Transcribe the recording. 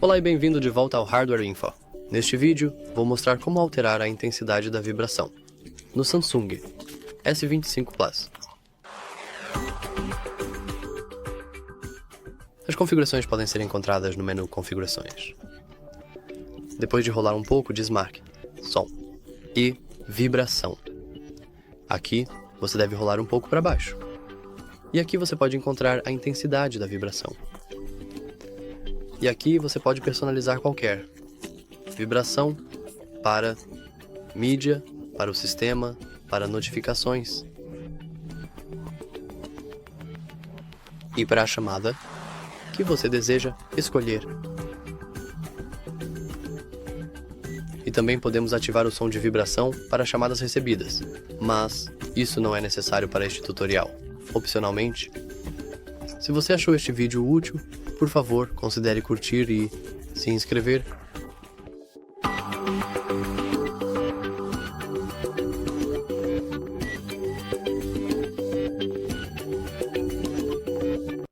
Olá e bem-vindo de volta ao Hardware Info. Neste vídeo, vou mostrar como alterar a intensidade da vibração no Samsung S25 Plus. As configurações podem ser encontradas no menu Configurações. Depois de rolar um pouco, desmarque Som e Vibração. Aqui, você deve rolar um pouco para baixo. E aqui você pode encontrar a intensidade da vibração. E aqui você pode personalizar qualquer vibração para mídia, para o sistema, para notificações e para a chamada que você deseja escolher. E também podemos ativar o som de vibração para chamadas recebidas, mas isso não é necessário para este tutorial. Opcionalmente, se você achou este vídeo útil, por favor, considere curtir e se inscrever